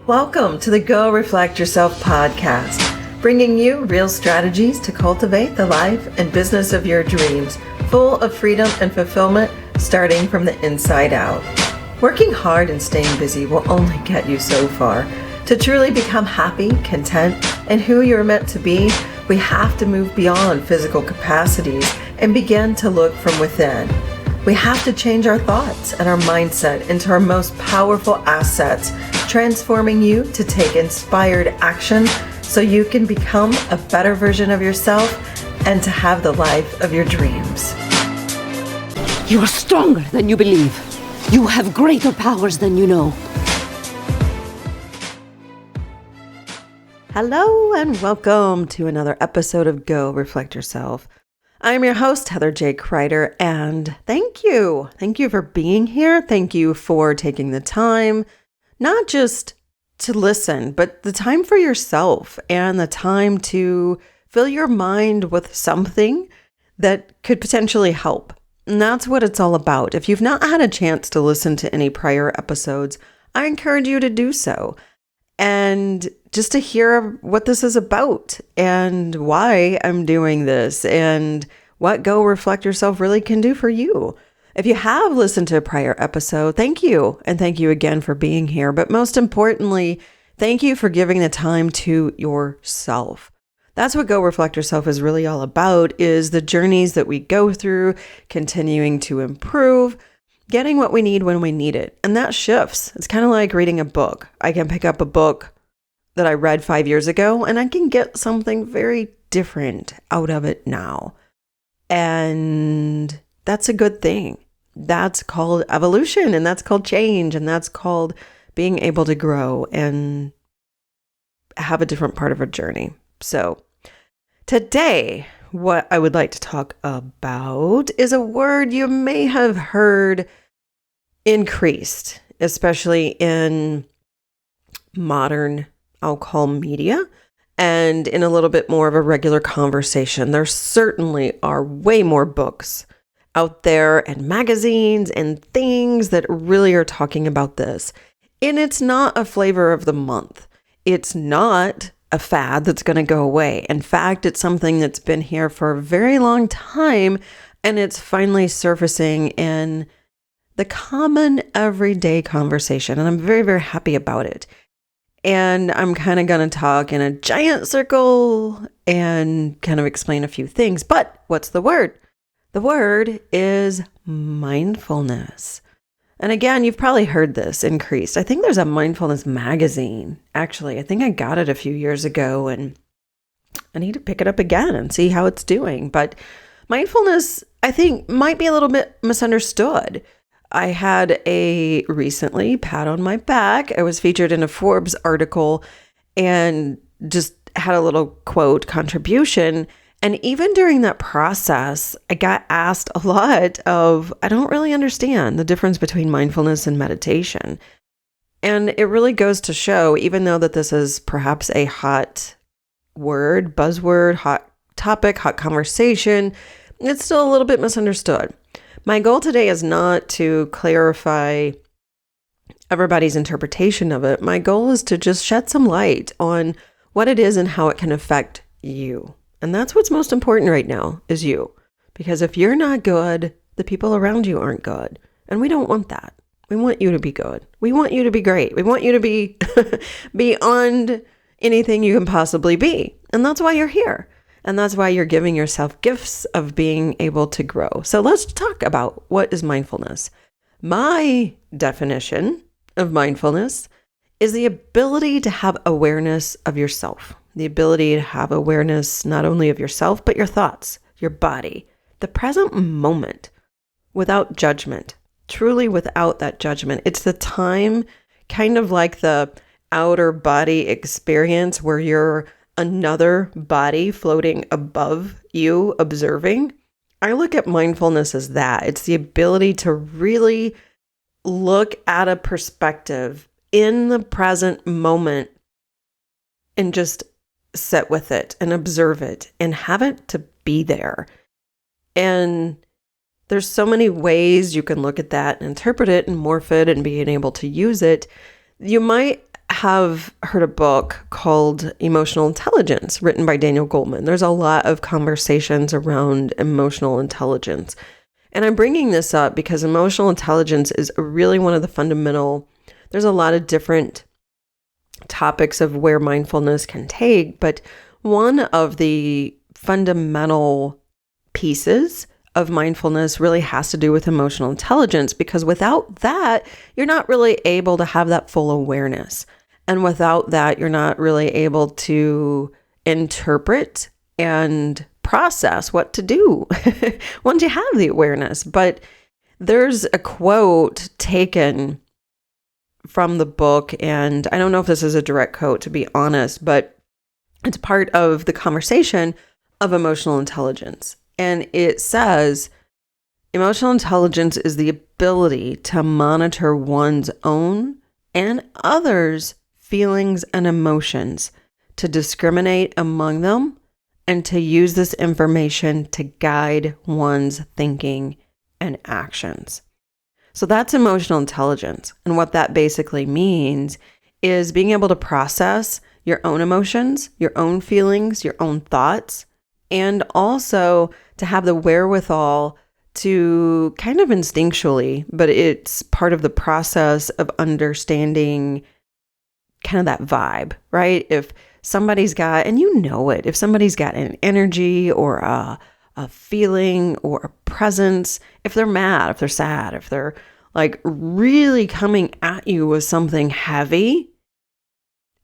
Welcome to the Go Reflect Yourself podcast, bringing you real strategies to cultivate the life and business of your dreams, full of freedom and fulfillment, starting from the inside out. Working hard and staying busy will only get you so far. To truly become happy, content, and who you're meant to be, we have to move beyond physical capacities and begin to look from within. We have to change our thoughts and our mindset into our most powerful assets, transforming you to take inspired action so you can become a better version of yourself and to have the life of your dreams. You are stronger than you believe. You have greater powers than you know. Hello and welcome to another episode of Go Reflect Yourself. I'm your host, Heather J. Crider, and thank you. Thank you for being here. Thank you for taking the time, not just to listen, but the time for yourself and the time to fill your mind with something that could potentially help. And that's what it's all about. If you've not had a chance to listen to any prior episodes, I encourage you to do so. And just to hear what this is about and why I'm doing this and what Go Reflect Yourself really can do for you. If you have listened to a prior episode, thank you. And thank you again for being here. But most importantly, thank you for giving the time to yourself. That's what Go Reflect Yourself is really all about, is the journeys that we go through, continuing to improve, getting what we need when we need it. And that shifts. It's kind of like reading a book. I can pick up a book that I read 5 years ago and I can get something very different out of it now. And that's a good thing. That's called evolution, and that's called change, and that's called being able to grow and have a different part of our journey. So today, what I would like to talk about is a word you may have heard increased, especially in modern, I'll call media, and in a little bit more of a regular conversation. There certainly are way more books out there and magazines and things that really are talking about this. And it's not a flavor of the month. It's not a fad that's going to go away. In fact, it's something that's been here for a very long time, and it's finally surfacing in the common everyday conversation. And I'm very, very happy about it. And I'm kind of going to talk in a giant circle and kind of explain a few things. But what's the word? The word is mindfulness. And again, you've probably heard this increased. I think there's a mindfulness magazine. Actually, I think I got it a few years ago and I need to pick it up again and see how it's doing. But mindfulness, I think, might be a little bit misunderstood. I had a recently pat on my back. I was featured in a Forbes article and just had a little quote contribution. And even during that process, I got asked a lot of, I don't really understand the difference between mindfulness and meditation. And it really goes to show, even though that this is perhaps a hot word, buzzword, hot topic, hot conversation, it's still a little bit misunderstood. My goal today is not to clarify everybody's interpretation of it. My goal is to just shed some light on what it is and how it can affect you. And that's what's most important right now, is you. Because if you're not good, the people around you aren't good. And we don't want that. We want you to be good. We want you to be great. We want you to be beyond anything you can possibly be. And that's why you're here. And that's why you're giving yourself gifts of being able to grow. So let's talk about what is mindfulness. My definition of mindfulness is the ability to have awareness of yourself. The ability to have awareness not only of yourself, but your thoughts, your body, the present moment, without judgment, truly without that judgment. It's the time, kind of like the outer body experience where you're another body floating above you, observing. I look at mindfulness as that. It's the ability to really look at a perspective in the present moment and just sit with it and observe it and have it to be there. And there's so many ways you can look at that and interpret it and morph it and being able to use it. You might have heard a book called Emotional Intelligence written by Daniel Goleman. There's a lot of conversations around emotional intelligence. And I'm bringing this up because emotional intelligence is really one of the fundamental, there's a lot of different topics of where mindfulness can take, but one of the fundamental pieces of mindfulness really has to do with emotional intelligence, because without that, you're not really able to have that full awareness. And without that, you're not really able to interpret and process what to do once you have the awareness. But there's a quote taken from the book, and I don't know if this is a direct quote, to be honest, but it's part of the conversation of emotional intelligence. And it says, emotional intelligence is the ability to monitor one's own and others' feelings and emotions, to discriminate among them, and to use this information to guide one's thinking and actions. So that's emotional intelligence. And what that basically means is being able to process your own emotions, your own feelings, your own thoughts, and also to have the wherewithal to kind of instinctually, but it's part of the process of understanding kind of that vibe, right? If somebody's got, and you know it, if somebody's got an energy or a feeling or a presence, if they're mad, if they're sad, if they're like really coming at you with something heavy,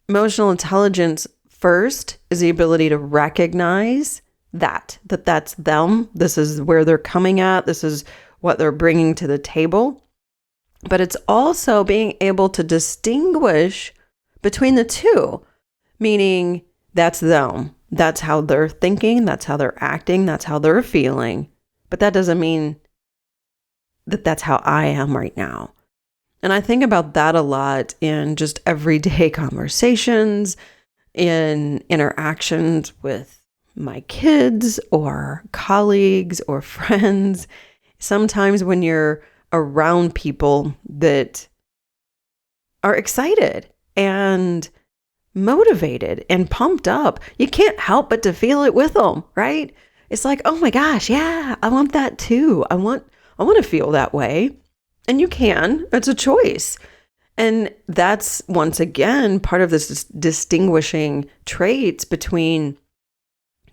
emotional intelligence first is the ability to recognize that's them. This is where they're coming at. This is what they're bringing to the table. But it's also being able to distinguish between the two, meaning that's them. That's how they're thinking. That's how they're acting. That's how they're feeling. But that doesn't mean that that's how I am right now. And I think about that a lot in just everyday conversations, in interactions with my kids or colleagues or friends. Sometimes when you're around people that are excited and motivated and pumped up, you can't help but to feel it with them, right? It's like, oh my gosh, yeah, I want that too. I want to feel that way. And you can, it's a choice. And that's, once again, part of this distinguishing traits between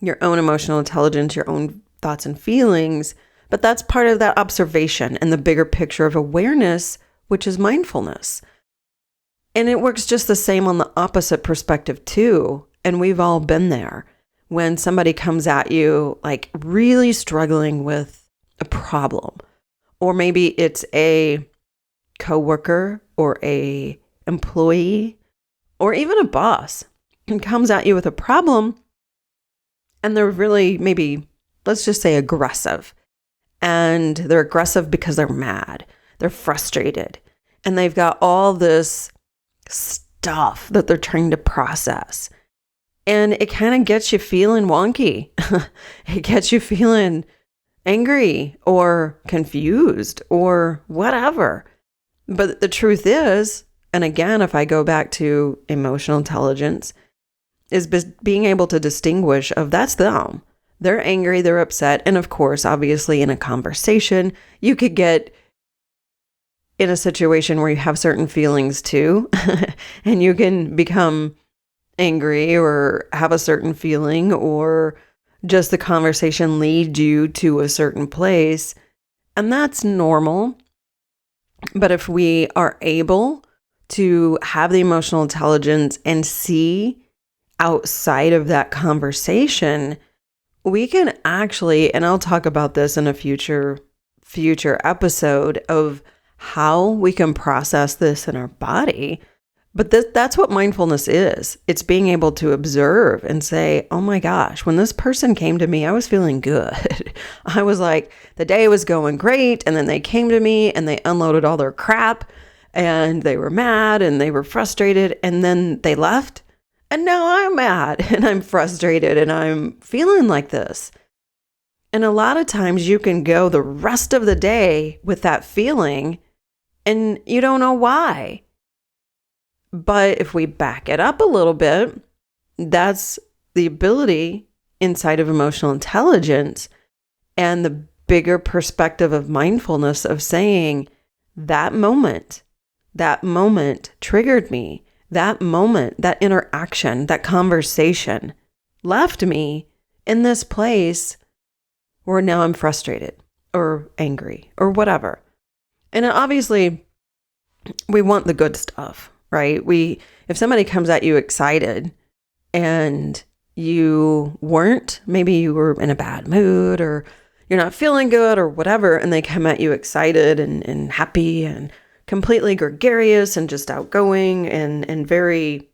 your own emotional intelligence, your own thoughts and feelings. But that's part of that observation and the bigger picture of awareness, which is mindfulness. And it works just the same on the opposite perspective too. And we've all been there. When somebody comes at you like really struggling with a problem, or maybe it's a coworker or a employee or even a boss, and comes at you with a problem, and they're really, maybe, let's just say, aggressive. And they're aggressive because they're mad, they're frustrated, and they've got all this stuff that they're trying to process. And it kind of gets you feeling wonky. It gets you feeling angry or confused or whatever. But the truth is, and again, if I go back to emotional intelligence, is being able to distinguish of that's them. They're angry, they're upset. And of course, obviously in a conversation, you could get in a situation where you have certain feelings too, and you can become angry or have a certain feeling, or just the conversation lead you to a certain place. And that's normal. But if we are able to have the emotional intelligence and see outside of that conversation, we can actually, and I'll talk about this in a future episode of how we can process this in our body. But that's what mindfulness is. It's being able to observe and say, oh my gosh, when this person came to me, I was feeling good. I was like, the day was going great. And then they came to me and they unloaded all their crap and they were mad and they were frustrated. And then they left. And now I'm mad and I'm frustrated and I'm feeling like this. And a lot of times you can go the rest of the day with that feeling and you don't know why. But if we back it up a little bit, that's the ability inside of emotional intelligence and the bigger perspective of mindfulness of saying that moment triggered me. That moment, that interaction, that conversation left me in this place where now I'm frustrated or angry or whatever. And obviously, we want the good stuff, right? If somebody comes at you excited and you weren't, maybe you were in a bad mood or you're not feeling good or whatever, and they come at you excited and happy and completely gregarious and just outgoing and very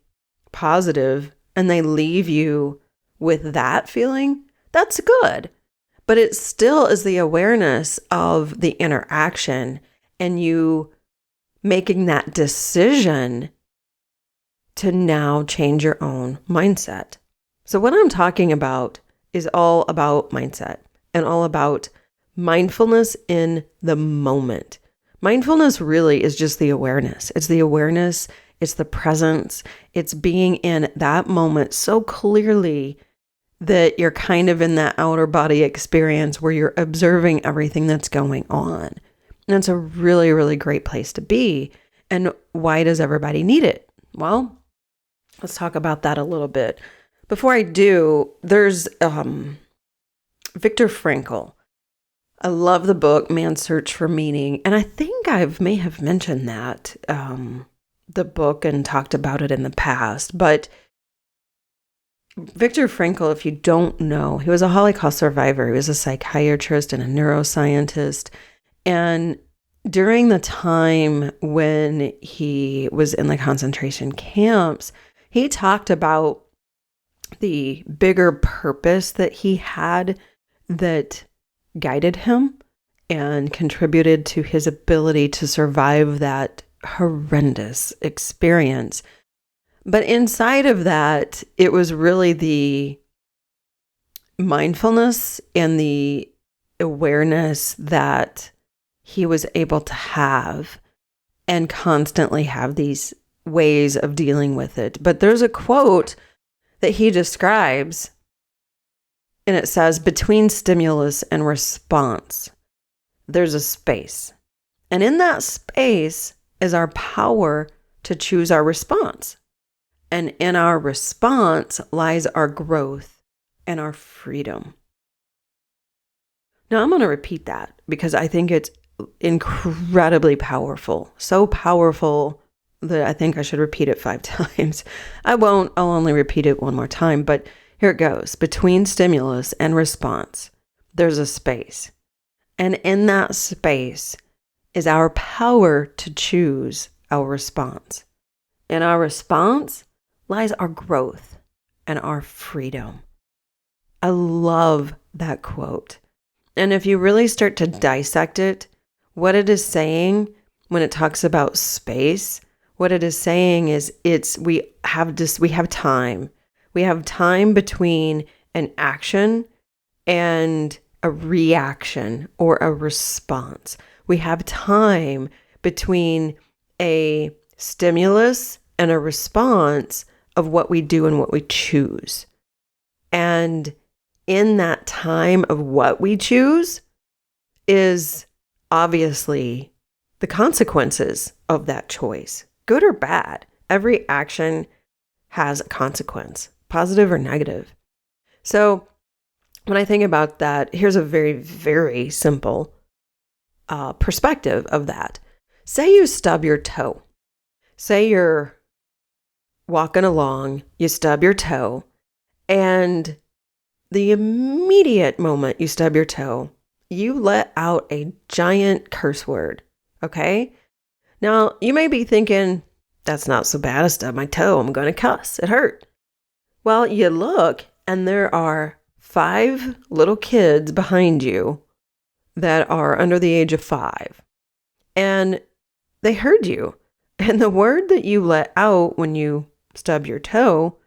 positive, and they leave you with that feeling, that's good. But it still is the awareness of the interaction and you making that decision to now change your own mindset. So what I'm talking about is all about mindset and all about mindfulness in the moment. Mindfulness really is just the awareness. It's the awareness, it's the presence, it's being in that moment so clearly that you're kind of in that outer body experience where you're observing everything that's going on. And it's a really, really great place to be. And why does everybody need it? Well, let's talk about that a little bit. Before I do, there's Viktor Frankl. I love the book, Man's Search for Meaning. And I think may have mentioned that, the book, and talked about it in the past. But Viktor Frankl, if you don't know, he was a Holocaust survivor. He was a psychiatrist and a neuroscientist. And during the time when he was in the concentration camps, he talked about the bigger purpose that he had that guided him and contributed to his ability to survive that horrendous experience. But inside of that, it was really the mindfulness and the awareness that he was able to have and constantly have these ways of dealing with it. But there's a quote that he describes, and it says, between stimulus and response, there's a space. And in that space is our power to choose our response. And in our response lies our growth and our freedom. Now, I'm going to repeat that because I think it's incredibly powerful. So powerful that I think I should repeat it 5 times. I won't. I'll only repeat it one more time. But here it goes. Between stimulus and response, there's a space. And in that space is our power to choose our response. In our response lies our growth and our freedom. I love that quote. And if you really start to dissect it, what it is saying when it talks about space, what it is saying is we have time. We have time between an action and a reaction or a response. We have time between a stimulus and a response of what we do and what we choose. And in that time of what we choose is obviously the consequences of that choice, good or bad. Every action has a consequence, positive or negative. So when I think about that, here's a very, very simple perspective of that. Say you stub your toe. Say you're walking along, you stub your toe, and the immediate moment you stub your toe, you let out a giant curse word, okay? Now, you may be thinking, that's not so bad, I stubbed my toe, I'm going to cuss, it hurt. Well, you look, and there are 5 little kids behind you that are under the age of 5, and they heard you. And the word that you let out when you stub your toe,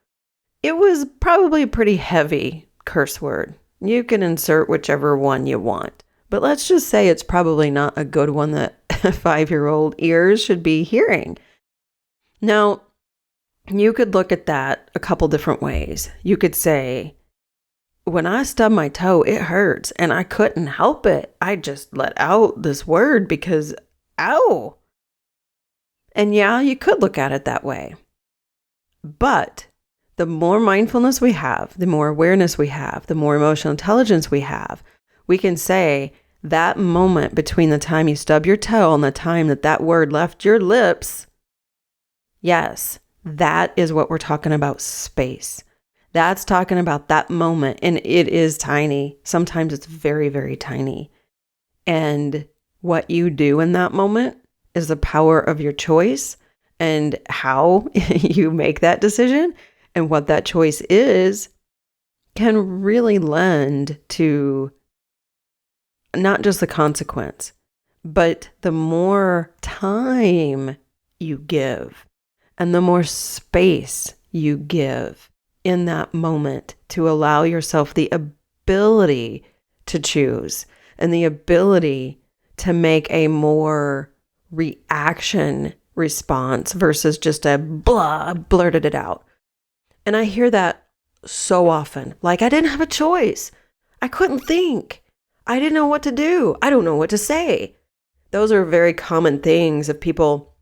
it was probably a pretty heavy curse word. You can insert whichever one you want. But let's just say it's probably not a good one that 5-year-old ears should be hearing. Now, you could look at that a couple different ways. You could say, when I stubbed my toe, it hurts and I couldn't help it. I just let out this word because, ow. And yeah, you could look at it that way. But the more mindfulness we have, the more awareness we have, the more emotional intelligence we have, we can say that moment between the time you stub your toe and the time that that word left your lips, yes, that is what we're talking about, space. That's talking about that moment, and it is tiny. Sometimes it's very, very tiny. And what you do in that moment is the power of your choice and how you make that decision and what that choice is can really lend to not just the consequence, but the more time you give and the more space you give in that moment to allow yourself the ability to choose and the ability to make a more reaction response versus just a blah, blurted it out. And I hear that so often. Like, I didn't have a choice. I couldn't think. I didn't know what to do. I don't know what to say. Those are very common things of people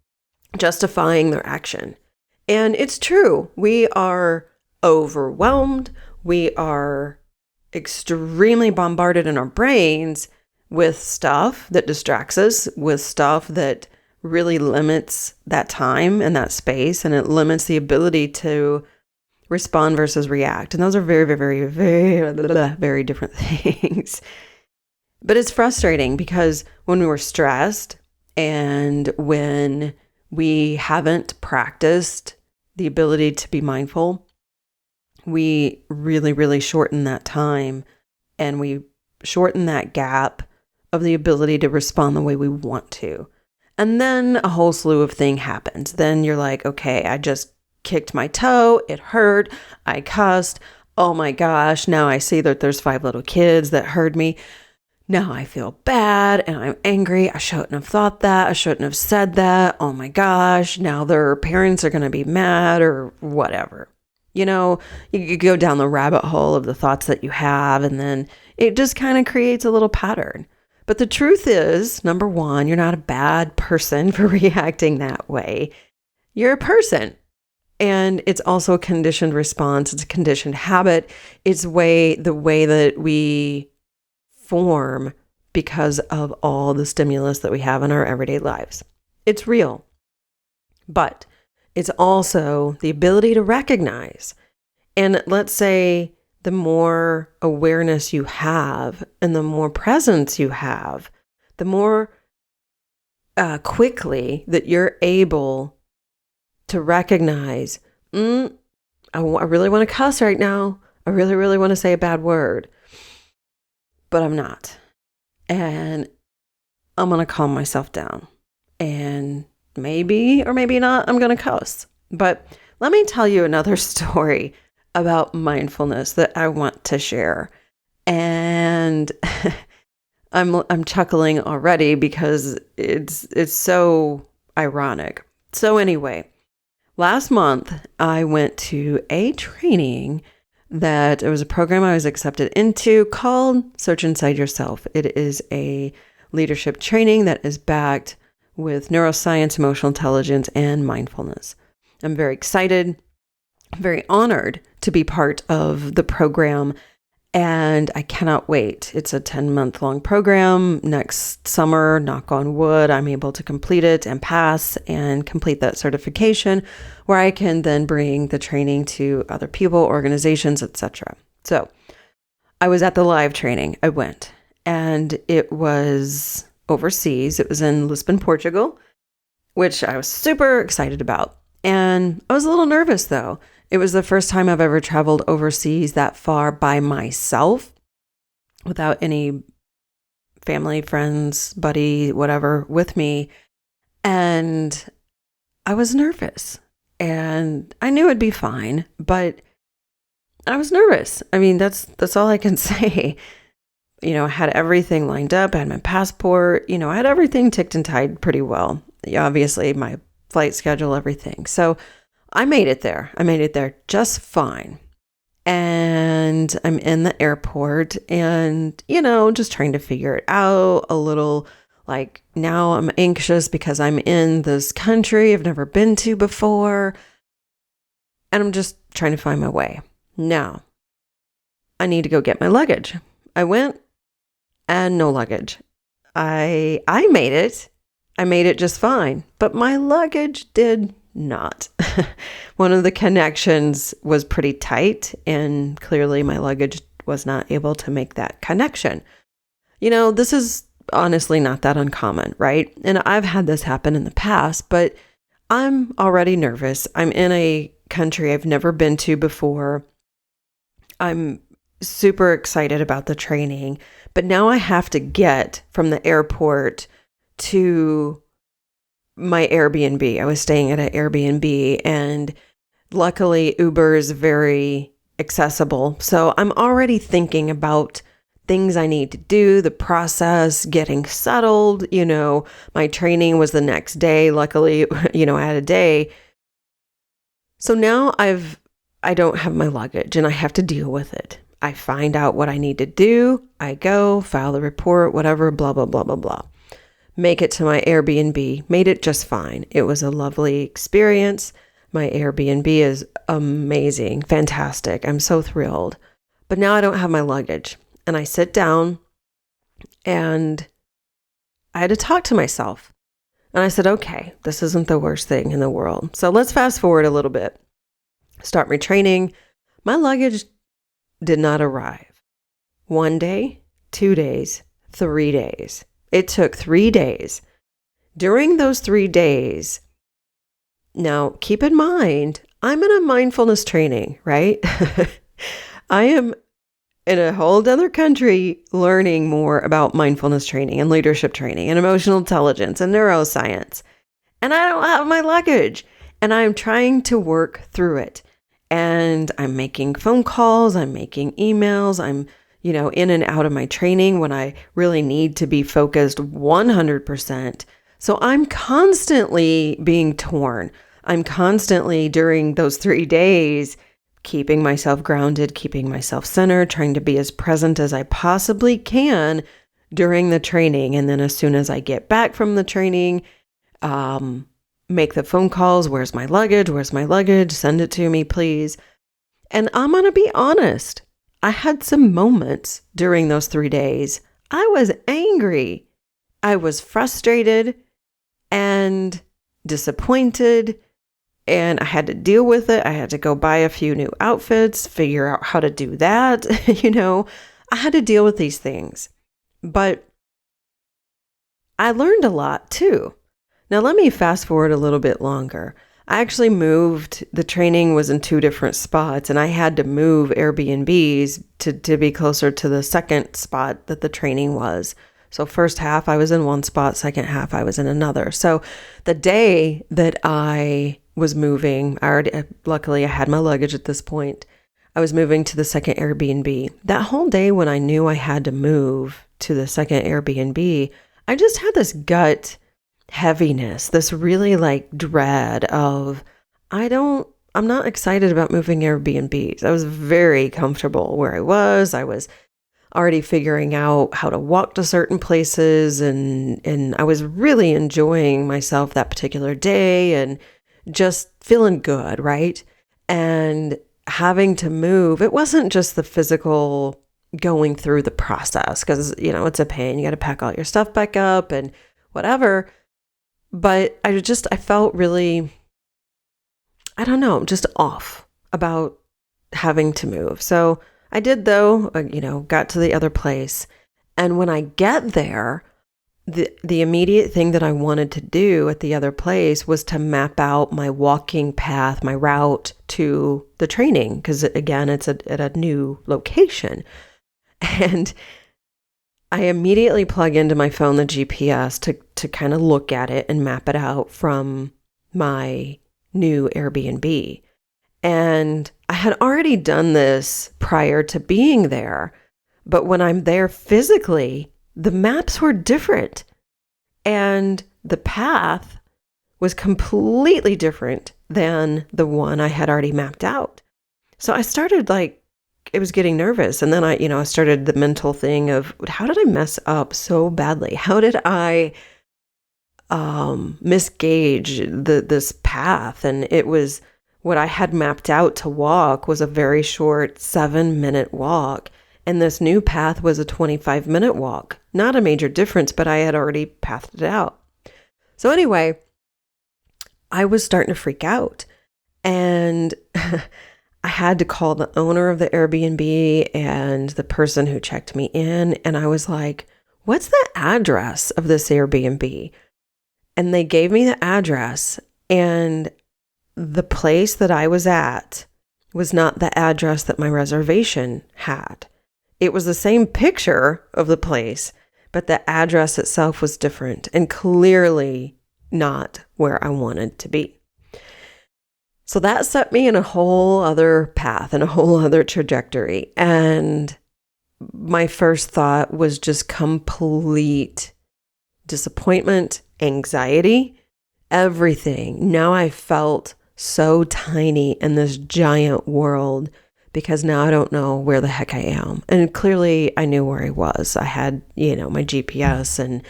justifying their action. And it's true. We are overwhelmed. We are extremely bombarded in our brains with stuff that distracts us, with stuff that really limits that time and that space, and it limits the ability to respond versus react. And those are very, very, very, very, very different things. But it's frustrating because when we were stressed and when we haven't practiced the ability to be mindful, we really, really shorten that time and we shorten that gap of the ability to respond the way we want to. And then a whole slew of things happens. Then you're like, okay, I just kicked my toe. It hurt. I cussed. Oh my gosh. Now I see that there's 5 little kids that heard me. Now I feel bad and I'm angry. I shouldn't have thought that. I shouldn't have said that. Oh my gosh. Now their parents are going to be mad or whatever. You know, you go down the rabbit hole of the thoughts that you have, and then it just kind of creates a little pattern. But the truth is, number one, you're not a bad person for reacting that way. You're a person. And it's also a conditioned response. It's a conditioned habit. It's the way that we form because of all the stimulus that we have in our everyday lives. It's real. But it's also the ability to recognize. And let's say the more awareness you have and the more presence you have, the more quickly that you're able to recognize, I really want to cuss right now. I really, really want to say a bad word, but I'm not. And I'm going to calm myself down. And maybe or maybe not, I'm going to cuss. But let me tell you another story about mindfulness that I want to share. And I'm chuckling already because it's so ironic. So anyway, last month I went to a training that it was a program I was accepted into called Search Inside Yourself. It is a leadership training that is backed with neuroscience, emotional intelligence, and mindfulness. I'm very excited, very honored to be part of the program, and I cannot wait. It's a 10-month-long program. Next summer, knock on wood, I'm able to complete it and pass and complete that certification where I can then bring the training to other people, organizations, etc. So I was at the live training. I went, and it was overseas. It was in Lisbon, Portugal, which I was super excited about. And I was a little nervous though. It was the first time I've ever traveled overseas that far by myself without any family, friends, buddy, whatever with me. And I was nervous and I knew it'd be fine, but I was nervous. I mean, that's all I can say. You know, I had everything lined up. I had my passport. You know, I had everything ticked and tied pretty well. Obviously, my flight schedule, everything. So I made it there. I made it there just fine. And I'm in the airport and, just trying to figure it out a little. Like, now I'm anxious because I'm in this country I've never been to before. And I'm just trying to find my way. Now, I need to go get my luggage. I went and no luggage. I made it. I made it just fine. But my luggage did not. One of the connections was pretty tight, and clearly my luggage was not able to make that connection. This is honestly not that uncommon, right? And I've had this happen in the past, but I'm already nervous. I'm in a country I've never been to before. I'm super excited about the training, but now I have to get from the airport to my Airbnb. I was staying at an Airbnb, and luckily Uber is very accessible. So I'm already thinking about things I need to do, the process, getting settled. My training was the next day. Luckily, I had a day. So now I don't have my luggage and I have to deal with it. I find out what I need to do. I go, file the report, whatever, blah, blah, blah, blah, blah. Make it to my Airbnb, made it just fine. It was a lovely experience. My Airbnb is amazing, fantastic. I'm so thrilled. But now I don't have my luggage. And I sit down and I had to talk to myself. And I said, okay, this isn't the worst thing in the world. So let's fast forward a little bit. Start my training. My luggage did not arrive. 1 day, 2 days, 3 days. It took 3 days. During those 3 days, now keep in mind, I'm in a mindfulness training, right? I am in a whole other country learning more about mindfulness training and leadership training and emotional intelligence and neuroscience. And I don't have my luggage. And I'm trying to work through it. And I'm making phone calls, I'm making emails, I'm, in and out of my training when I really need to be focused 100%. So I'm constantly being torn. I'm constantly, during those 3 days, keeping myself grounded, keeping myself centered, trying to be as present as I possibly can during the training. And then as soon as I get back from the training, make the phone calls. Where's my luggage? Where's my luggage? Send it to me, please. And I'm going to be honest. I had some moments during those 3 days. I was angry. I was frustrated and disappointed, and I had to deal with it. I had to go buy a few new outfits, figure out how to do that. I had to deal with these things, but I learned a lot too. Now, let me fast forward a little bit longer. I actually moved. The training was in 2 different spots, and I had to move Airbnbs to be closer to the second spot that the training was. So first half I was in one spot, second half I was in another. So the day that I was moving, luckily I had my luggage at this point. I was moving to the second Airbnb. That whole day when I knew I had to move to the second Airbnb, I just had this gut heaviness, this really dread of, I'm not excited about moving Airbnbs. I was very comfortable where I was. I was already figuring out how to walk to certain places, and I was really enjoying myself that particular day and just feeling good, right? And having to move, it wasn't just the physical going through the process, because, it's a pain. You got to pack all your stuff back up and whatever. But I felt really, just off about having to move. So I did, though, got to the other place. And when I get there, the immediate thing that I wanted to do at the other place was to map out my walking path, my route to the training, because again, it's at a new location. And I immediately plug into my phone the GPS to kind of look at it and map it out from my new Airbnb. And I had already done this prior to being there, but when I'm there physically, the maps were different and the path was completely different than the one I had already mapped out. So I started it was getting nervous. And then I started the mental thing of, how did I mess up so badly? How did I misgauge this path? And it was what I had mapped out to walk was a very short 7-minute walk. And this new path was a 25-minute walk. Not a major difference, but I had already pathed it out. So anyway, I was starting to freak out. And I had to call the owner of the Airbnb and the person who checked me in. And I was like, what's the address of this Airbnb? And they gave me the address, and the place that I was at was not the address that my reservation had. It was the same picture of the place, but the address itself was different and clearly not where I wanted to be. So that set me in a whole other path and a whole other trajectory. And my first thought was just complete disappointment, anxiety, everything. Now I felt so tiny in this giant world because now I don't know where the heck I am. And clearly I knew where I was. I had, my GPS, and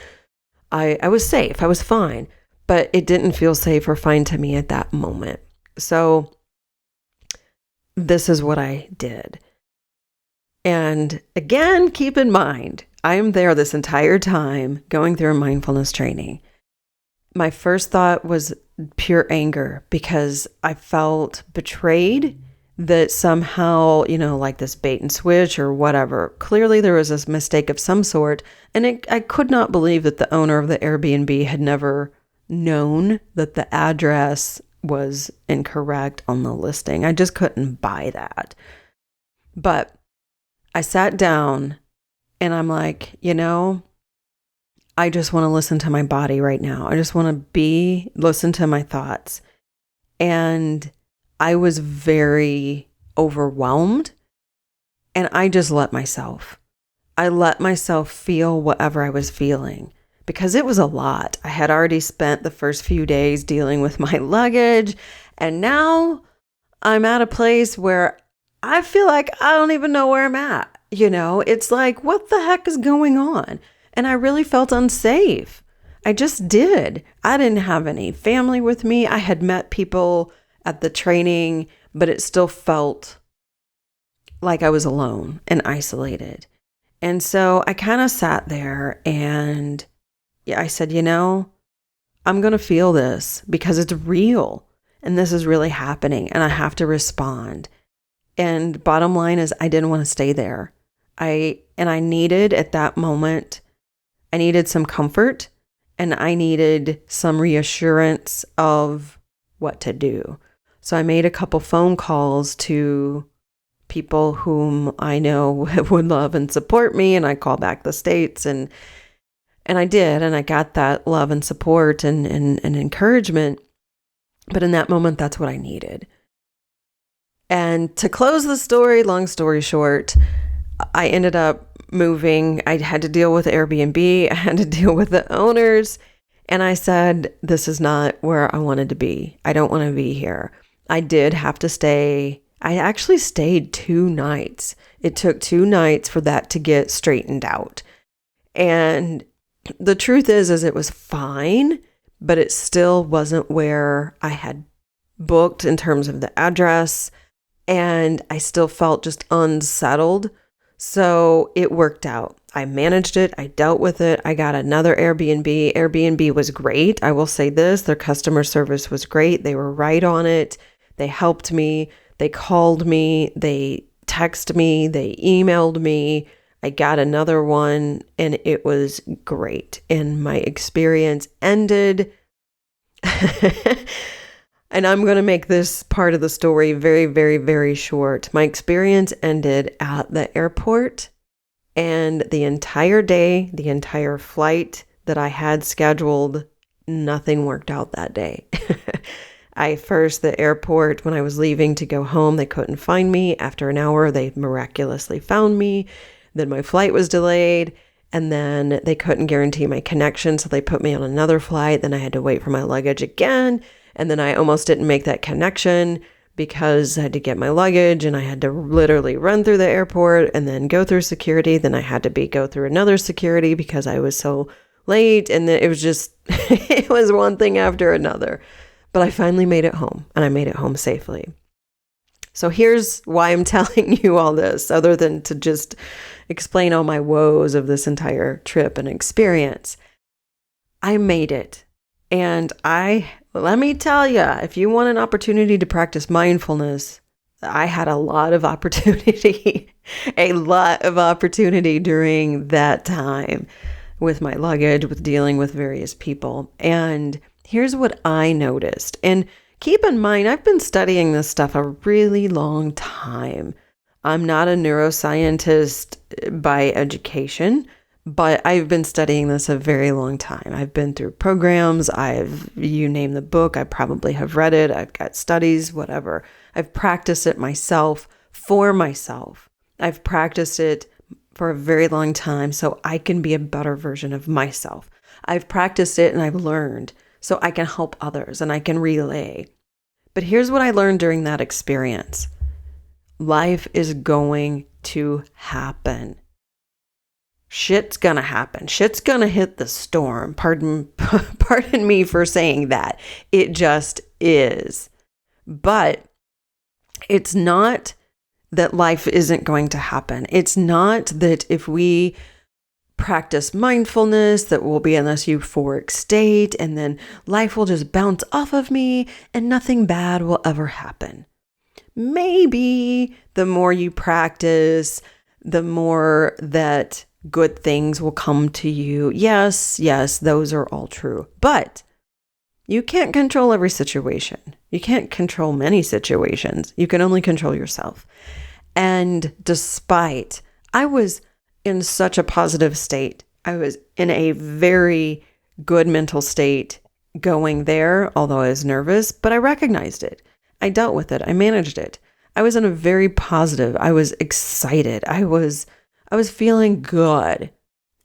I was safe. I was fine, but it didn't feel safe or fine to me at that moment. So this is what I did. And again, keep in mind, I am there this entire time going through a mindfulness training. My first thought was pure anger because I felt betrayed that somehow, like this bait and switch or whatever. Clearly there was a mistake of some sort. And I could not believe that the owner of the Airbnb had never known that the address was incorrect on the listing. I just couldn't buy that. But I sat down and I'm like, I just want to listen to my body right now. I just want to listen to my thoughts. And I was very overwhelmed, and I just let myself. I let myself feel whatever I was feeling because it was a lot. I had already spent the first few days dealing with my luggage, and now I'm at a place where I feel like I don't even know where I'm at. It's like, what the heck is going on? And I really felt unsafe. I just did. I didn't have any family with me. I had met people at the training, but it still felt like I was alone and isolated. And so I kind of sat there and I said, I'm going to feel this because it's real and this is really happening and I have to respond. And bottom line is I didn't want to stay there. I needed at that moment, I needed some comfort and I needed some reassurance of what to do. So I made a couple phone calls to people whom I know would love and support me. And I called back the States and I did. And I got that love and support and encouragement. But in that moment, that's what I needed. And to close the story, long story short, I ended up moving. I had to deal with Airbnb. I had to deal with the owners. And I said, this is not where I wanted to be. I don't want to be here. I did have to stay. I actually stayed 2 nights. It took 2 nights for that to get straightened out. And the truth is it was fine, but it still wasn't where I had booked in terms of the address. And I still felt just unsettled. So it worked out. I managed it. I dealt with it. I got another Airbnb. Airbnb was great. I will say this, their customer service was great. They were right on it. They helped me. They called me. They texted me. They emailed me. I got another one and it was great. And my experience ended. And I'm going to make this part of the story very, very, very short. My experience ended at the airport, and the entire day, the entire flight that I had scheduled, nothing worked out that day. The airport, when I was leaving to go home, they couldn't find me. After an hour, they miraculously found me. Then my flight was delayed, and then they couldn't guarantee my connection, so they put me on another flight. Then I had to wait for my luggage again. And then I almost didn't make that connection because I had to get my luggage and I had to literally run through the airport and then go through security. Then I had to go through another security because I was so late. And then it was just, it was one thing after another. But I finally made it home, and I made it home safely. So here's why I'm telling you all this, other than to just explain all my woes of this entire trip and experience. I made it. And let me tell you, if you want an opportunity to practice mindfulness, I had a lot of opportunity during that time with my luggage, with dealing with various people. And here's what I noticed. And keep in mind, I've been studying this stuff a really long time. I'm not a neuroscientist by education, but I've been studying this a very long time. I've been through programs. You name the book, I probably have read it. I've got studies, whatever. I've practiced it myself for myself. I've practiced it for a very long time so I can be a better version of myself. I've practiced it and I've learned so I can help others and I can relay. But here's what I learned during that experience. Life is going to happen. Shit's gonna happen. Shit's gonna hit the storm. Pardon me for saying that. It just is. But it's not that life isn't going to happen. It's not that if we practice mindfulness that we'll be in this euphoric state and then life will just bounce off of me and nothing bad will ever happen. Maybe the more you practice, the more that good things will come to you. Yes, those are all true. But you can't control every situation. You can't control many situations. You can only control yourself. And despite, I was in such a positive state. I was in a very good mental state going there, although I was nervous, but I recognized it. I dealt with it. I managed it. I was in a very positive, I was excited. I was feeling good.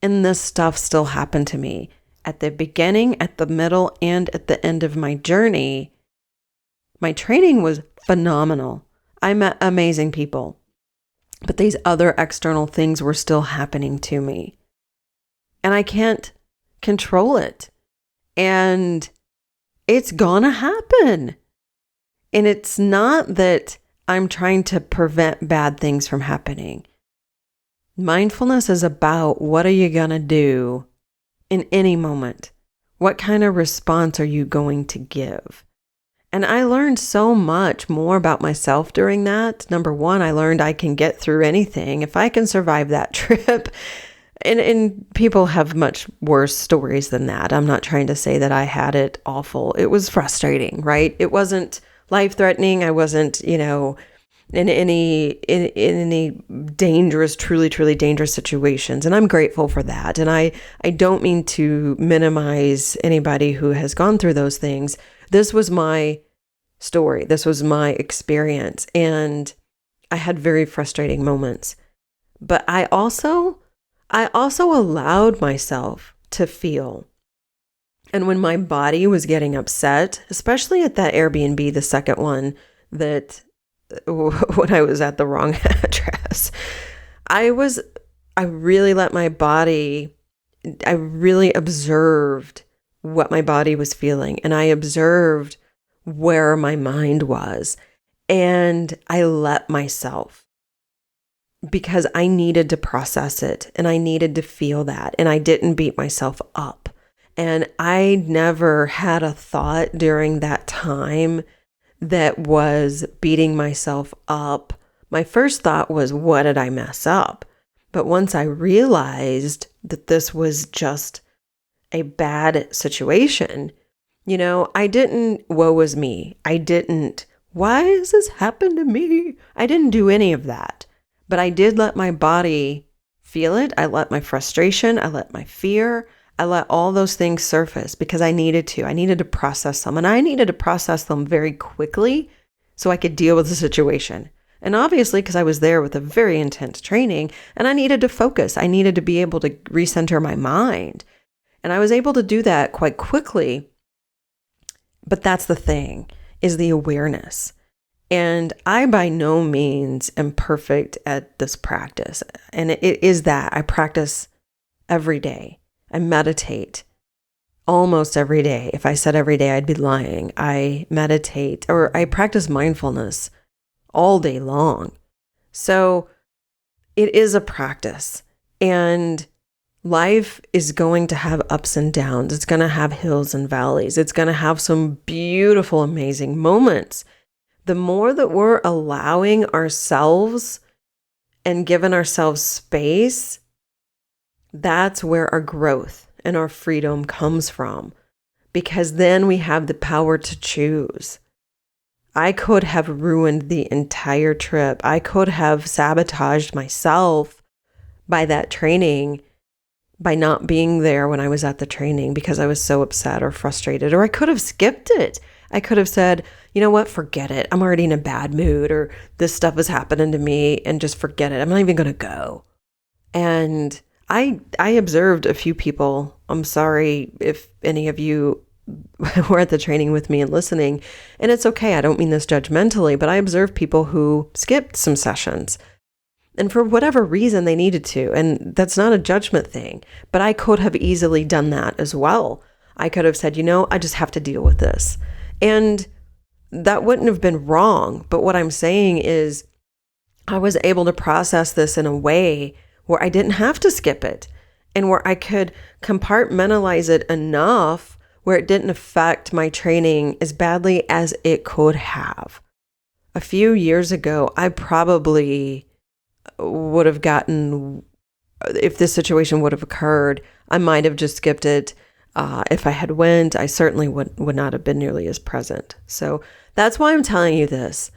And this stuff still happened to me at the beginning, at the middle, and at the end of my journey. My training was phenomenal. I met amazing people. But these other external things were still happening to me. And I can't control it. And it's gonna happen. And it's not that I'm trying to prevent bad things from happening. Mindfulness is about what are you gonna do in any moment? What kind of response are you going to give? And I learned so much more about myself during that. Number one, I learned I can get through anything. If I can survive that trip, and people have much worse stories than that. I'm not trying to say that I had it awful. It was frustrating, right? It wasn't life-threatening. I wasn't, in any dangerous, truly, truly dangerous situations. And I'm grateful for that. And I don't mean to minimize anybody who has gone through those things. This was my story. This was my experience. And I had very frustrating moments. But I also allowed myself to feel. And when my body was getting upset, especially at that Airbnb, the second one, that when I was at the wrong address, I really let my body, I really observed what my body was feeling. And I observed where my mind was. And I let myself, because I needed to process it and I needed to feel that. And I didn't beat myself up. And I never had a thought during that time that was beating myself up. My first thought was, what did I mess up? But once I realized that this was just a bad situation, I didn't, woe is me. I didn't, why has this happened to me? I didn't do any of that. But I did let my body feel it. I let my frustration, I let my fear, I let all those things surface because I needed to. I needed to process them, and I needed to process them very quickly so I could deal with the situation. And obviously, because I was there with a very intense training and I needed to focus, I needed to be able to recenter my mind. And I was able to do that quite quickly. But that's the thing, is the awareness. And I by no means am perfect at this practice. And it is that I practice every day. I meditate almost every day. If I said every day, I'd be lying. I meditate, or I practice mindfulness all day long. So it is a practice, and life is going to have ups and downs. It's going to have hills and valleys. It's going to have some beautiful, amazing moments. The more that we're allowing ourselves and giving ourselves space, that's where our growth and our freedom comes from, because then we have the power to choose. I could have ruined the entire trip. I could have sabotaged myself by that training, by not being there when I was at the training because I was so upset or frustrated, or I could have skipped it. I could have said, you know what, forget it. I'm already in a bad mood, or this stuff is happening to me, and just forget it. I'm not even going to go. And I observed a few people. I'm sorry if any of you were at the training with me and listening, and it's okay. I don't mean this judgmentally, but I observed people who skipped some sessions, and for whatever reason they needed to. And that's not a judgment thing, but I could have easily done that as well. I could have said, I just have to deal with this. And that wouldn't have been wrong. But what I'm saying is I was able to process this in a way where I didn't have to skip it, and where I could compartmentalize it enough where it didn't affect my training as badly as it could have. A few years ago, I probably would have gotten, if this situation would have occurred, I might have just skipped it. If I had went, I certainly would not have been nearly as present. So that's why I'm telling you this.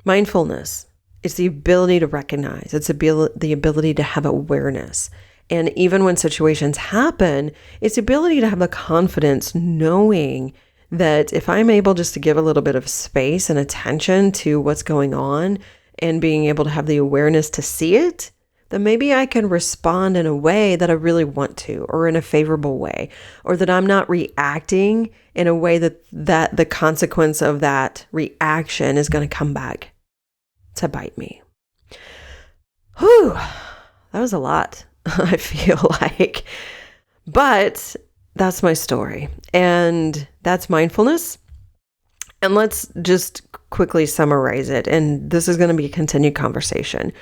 Mindfulness, it's the ability to recognize. It's the ability to have awareness. And even when situations happen, it's the ability to have the confidence knowing that if I'm able just to give a little bit of space and attention to what's going on and being able to have the awareness to see it, then maybe I can respond in a way that I really want to, or in a favorable way, or that I'm not reacting in a way that the consequence of that reaction is going to come back to bite me. Whew, that was a lot, I feel like. But that's my story, and that's mindfulness. And let's just quickly summarize it. And this is going to be a continued conversation.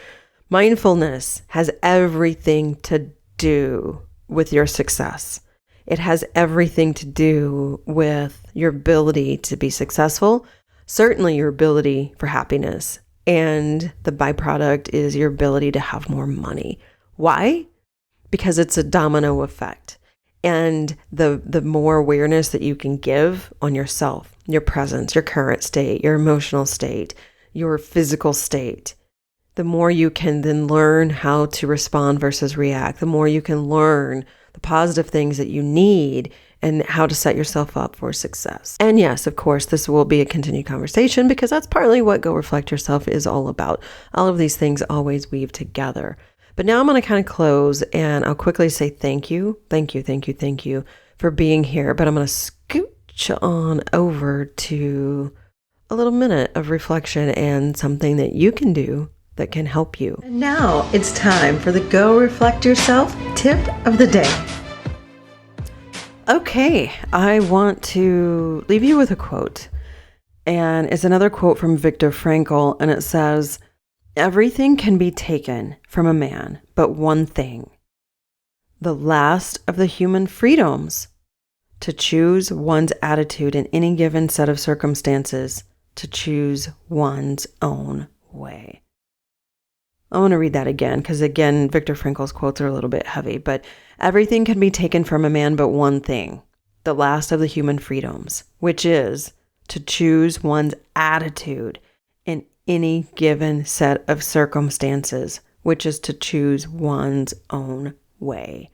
Mindfulness has everything to do with your success. It has everything to do with your ability to be successful, certainly your ability for happiness, and the byproduct is your ability to have more money. Why? Because it's a domino effect. And the more awareness that you can give on yourself, your presence, your current state, your emotional state, your physical state, the more you can then learn how to respond versus react, the more you can learn the positive things that you need and how to set yourself up for success. And yes, of course, this will be a continued conversation because that's partly what Go Reflect Yourself is all about. All of these things always weave together. But now I'm going to kind of close, and I'll quickly say thank you for being here. But I'm going to scooch on over to a little minute of reflection and something that you can do that can help you. And now it's time for the Go Reflect Yourself tip of the day. Okay, I want to leave you with a quote. And it's another quote from Viktor Frankl, and it says, "Everything can be taken from a man, but one thing, the last of the human freedoms, to choose one's attitude in any given set of circumstances, to choose one's own way." I want to read that again because, again, Viktor Frankl's quotes are a little bit heavy, but everything can be taken from a man but one thing, the last of the human freedoms, which is to choose one's attitude in any given set of circumstances, which is to choose one's own way.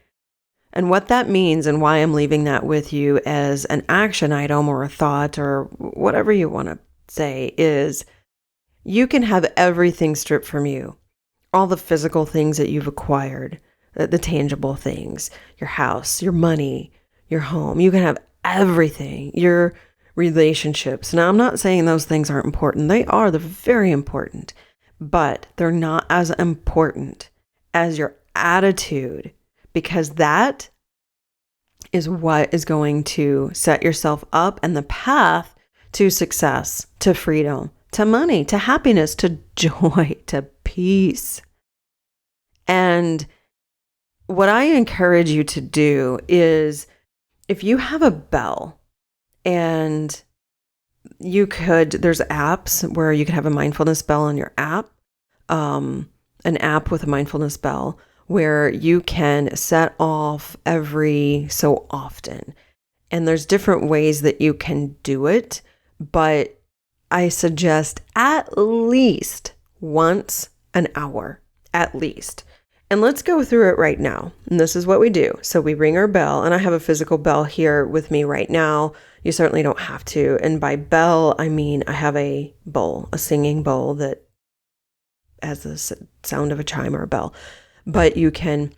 And what that means and why I'm leaving that with you as an action item or a thought or whatever you want to say is you can have everything stripped from you. All the physical things that you've acquired, the tangible things, your house, your money, your home. You can have everything. Your relationships. Now, I'm not saying those things aren't important. They are. They're very important, but they're not as important as your attitude, because that is what is going to set yourself up and the path to success, to freedom, to money, to happiness, to joy, to peace. And what I encourage you to do is, if you have a bell, and there's apps where you could have a mindfulness bell on your app, an app with a mindfulness bell where you can set off every so often. And there's different ways that you can do it, but I suggest at least once an hour, at least. And let's go through it right now. And this is what we do. So we ring our bell, and I have a physical bell here with me right now. You certainly don't have to. And by bell, I mean I have a bowl, a singing bowl that has the sound of a chime or a bell. But you can,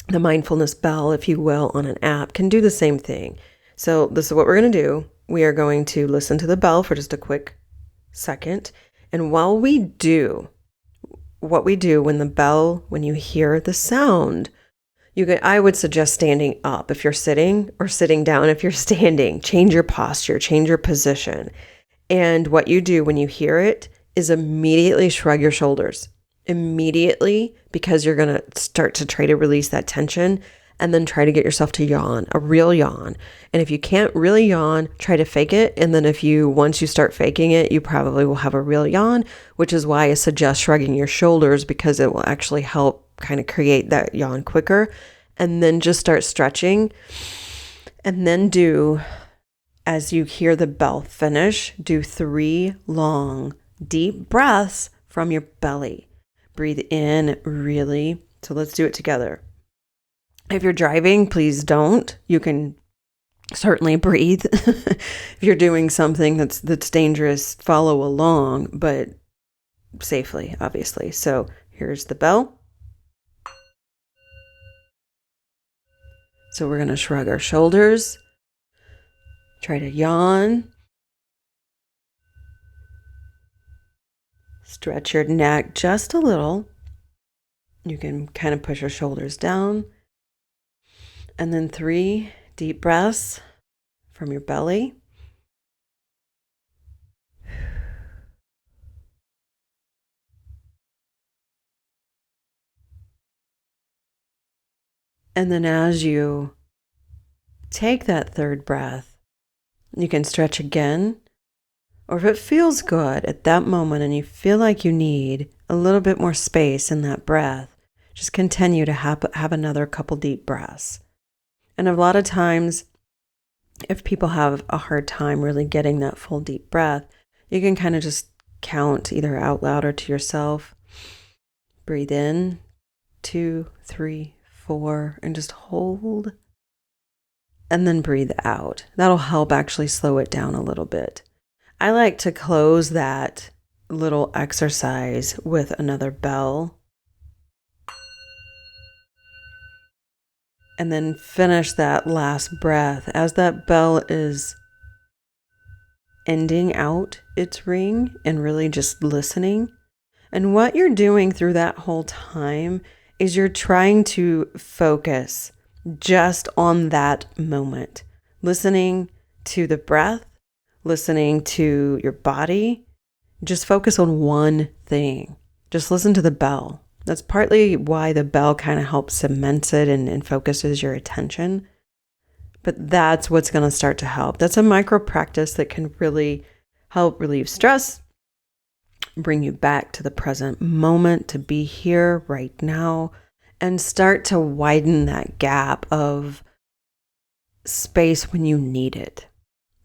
the mindfulness bell, if you will, on an app can do the same thing. So this is what we're going to do. We are going to listen to the bell for just a quick second. And while we do what we do when you hear the sound, I would suggest standing up if you're sitting, or sitting down if you're standing. Change your posture, change your position. And what you do when you hear it is immediately shrug your shoulders. Immediately, because you're going to start to try to release that tension, and then try to get yourself to yawn, a real yawn. And if you can't really yawn, try to fake it. And then once you start faking it, you probably will have a real yawn, which is why I suggest shrugging your shoulders, because it will actually help kind of create that yawn quicker. And then just start stretching. And then as you hear the bell finish, do 3 long, deep breaths from your belly. Breathe in really. So let's do it together. If you're driving, please don't. You can certainly breathe. If you're doing something that's dangerous, follow along, but safely, obviously. So here's the bell. So we're going to shrug our shoulders, try to yawn, stretch your neck just a little. You can kind of push your shoulders down. And then 3 deep breaths from your belly. And then as you take that 3rd breath, you can stretch again. Or if it feels good at that moment and you feel like you need a little bit more space in that breath, just continue to have another couple deep breaths. And a lot of times, if people have a hard time really getting that full deep breath, you can kind of just count either out loud or to yourself. Breathe in, 2, 3, 4, and just hold. And then breathe out. That'll help actually slow it down a little bit. I like to close that little exercise with another bell. And then finish that last breath as that bell is ending out its ring and really just listening. And what you're doing through that whole time is you're trying to focus just on that moment, listening to the breath, listening to your body. Just focus on one thing. Just listen to the bell. That's partly why the bell kind of helps cement it and focuses your attention. But that's what's going to start to help. That's a micro practice that can really help relieve stress, bring you back to the present moment, to be here right now, and start to widen that gap of space when you need it.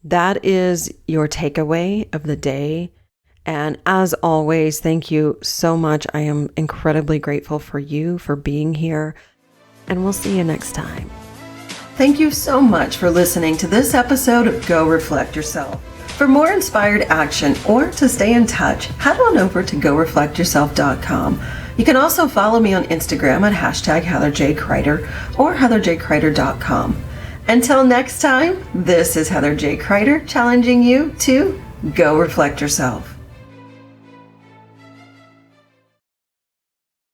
That is your takeaway of the day. And as always, thank you so much. I am incredibly grateful for you for being here, and we'll see you next time. Thank you so much for listening to this episode of Go Reflect Yourself. For more inspired action or to stay in touch, head on over to goreflectyourself.com. You can also follow me on Instagram at #HeatherJCrider or HeatherJCrider.com. Until next time, this is Heather J. Crider challenging you to go reflect yourself.